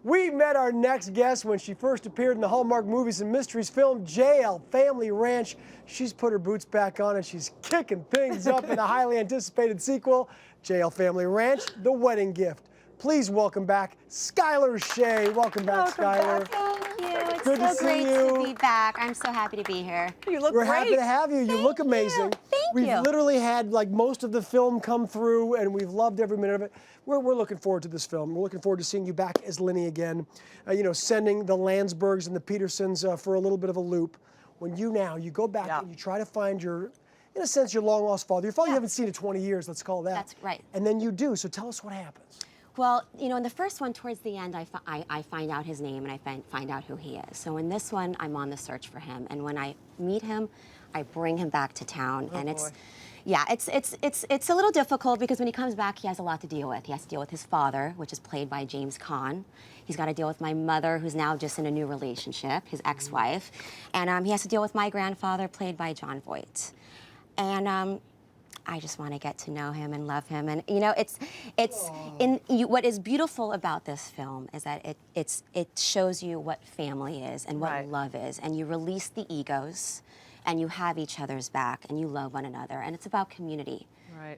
We met our next guest when she first appeared in the Hallmark Movies and Mysteries film, JL Family Ranch. She's put her boots back on and she's kicking things up in the highly anticipated sequel, JL Family Ranch, The Wedding Gift. Please welcome back Skyler Shay. Welcome back, Skyler. Thank you. It's Good to so see great you. to be back. I'm so happy to be here. You look We're great. happy to have you. You look amazing. Thank We've you. literally had like most of the film come through, and we've loved every minute of it. We're looking forward to this film. We're looking forward to seeing you back as Lenny again. Sending the Landsbergs and the Petersons for a little bit of a loop. When you go back and you try to find your, in a sense, your long lost father. Your father you haven't seen in 20 years. Let's call it that. That's right. And then you do. So tell us what happens. Well, in the first one, towards the end, I find out his name and I find out who he is. So in this one, I'm on the search for him. And when I meet him, I bring him back to town. Oh, and boy. it's a little difficult because when he comes back, he has a lot to deal with. He has to deal with his father, which is played by James Caan. He's got to deal with my mother, who's now just in a new relationship, his ex-wife. And he has to deal with my grandfather, played by Jon Voight. And I just want to get to know him and love him. And what is beautiful about this film is that it shows you what family is and what love is, and you release the egos, and you have each other's back, and you love one another, and it's about community. Right.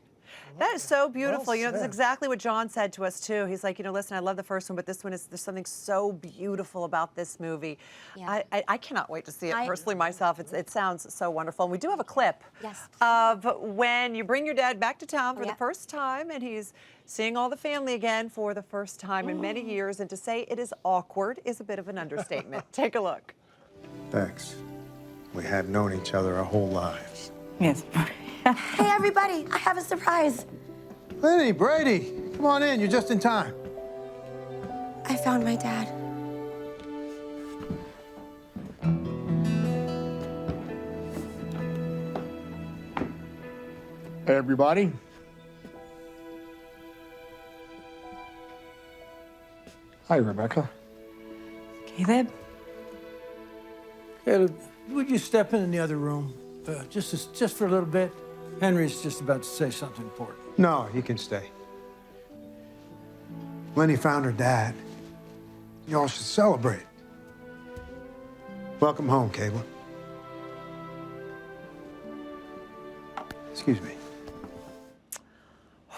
That is so beautiful. Well That's said. exactly what John said to us too. He's like, listen, I love the first one, but this one there's something so beautiful about this movie. Yeah. I cannot wait to see it personally myself. It sounds so wonderful. And we do have a clip Yes. of when you bring your dad back to town for the Yeah. first time, and he's seeing all the family again for the first time in many years. And to say it is awkward is a bit of an understatement. Take a look. Thanks. We have known each other our whole lives. Yes. Hey, everybody, I have a surprise. Lenny, Brady, come on in. You're just in time. I found my dad. Hey, everybody. Hi, Rebecca. Caleb? Caleb, would you step in the other room? Just for a little bit. Henry's just about to say something important. No, he can stay. Lenny found her dad. Y'all should celebrate. Welcome home, Caleb. Excuse me.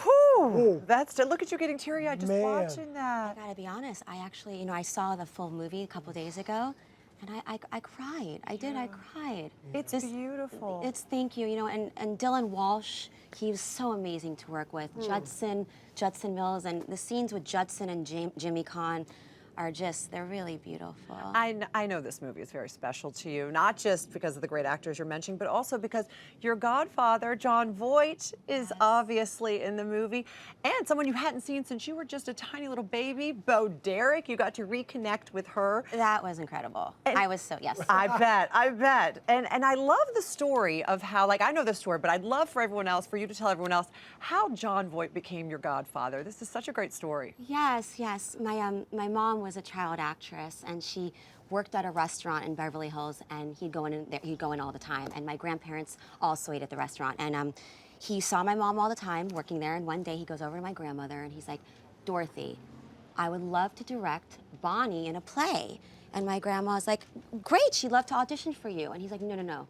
Whew. Look at you getting teary-eyed just watching I that. gotta be honest, I actually, I saw the full movie a couple days ago, and I cried. I did, I cried. It's beautiful. Thank you, and Dylan Walsh, he was so amazing to work with. Judson Mills, and the scenes with Judson and Jimmy Caan are they're really beautiful. I know this movie is very special to you, not just because of the great actors you're mentioning, but also because your godfather, Jon Voight, is obviously in the movie, and someone you hadn't seen since you were just a tiny little baby, Bo Derek. You got to reconnect with her. That was incredible. And I was so, yes. I bet. And I love the story of how, I know the story, but I'd love for you to tell everyone else how Jon Voight became your godfather. This is such a great story. Yes. My mom was a child actress, and she worked at a restaurant in Beverly Hills, and he'd go in all the time. And my grandparents also ate at the restaurant, and he saw my mom all the time working there. And one day he goes over to my grandmother and he's like, "Dorothy, I would love to direct Bonnie in a play." And my grandma was like, "Great, she'd love to audition for you." And he's like, No.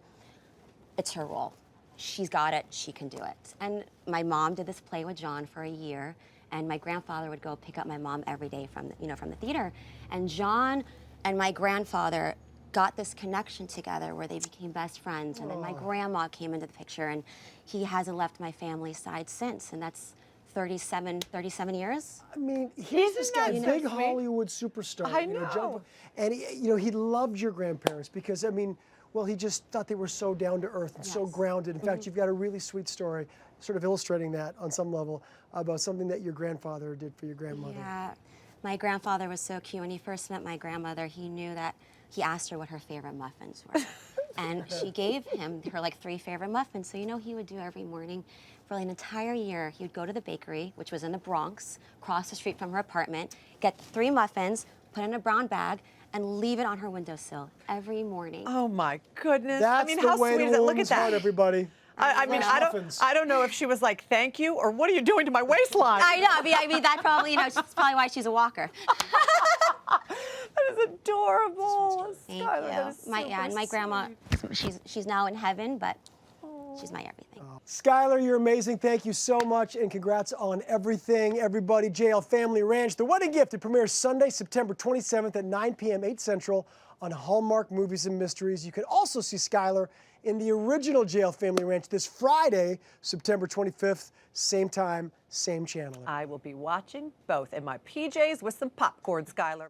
It's her role. She's got it. She can do it. And my mom did this play with John for a year, and my grandfather would go pick up my mom every day from the theater. And John and my grandfather got this connection together where they became best friends. And then my grandma came into the picture, and he hasn't left my family's side since. And that's 37 years. I mean, he's this guy, Isn't that big so sweet? Hollywood superstar. I know. And he loved your grandparents because, well, he just thought they were so down to earth and so grounded. In fact, you've got a really sweet story, sort of illustrating that on some level, about something that your grandfather did for your grandmother. Yeah, my grandfather was so cute. When he first met my grandmother, he asked her what her favorite muffins were. And she gave him her 3 favorite muffins. So he would do every morning for an entire year. He would go to the bakery, which was in the Bronx, across the street from her apartment, get 3 muffins, put in a brown bag, and leave it on her windowsill every morning. Oh my goodness! That's how the way sweet to is it? Look at woman's that. heart, everybody. I don't know if she was like, "Thank you," or "What are you doing to my waistline?" I know. I mean, that's probably, that's probably why she's a walker. adorable. Thank Skyler, that you. is My and my super grandma, sweet. she's now in heaven, but she's my everything. Skyler, you're amazing. Thank you so much, and congrats on everything. Everybody, JL Family Ranch, The Wedding Gift. It premieres Sunday, September 27th at 9 p.m., 8 Central on Hallmark Movies and Mysteries. You can also see Skyler in the original JL Family Ranch this Friday, September 25th, same time, same channel. I will be watching both in my PJs with some popcorn, Skyler.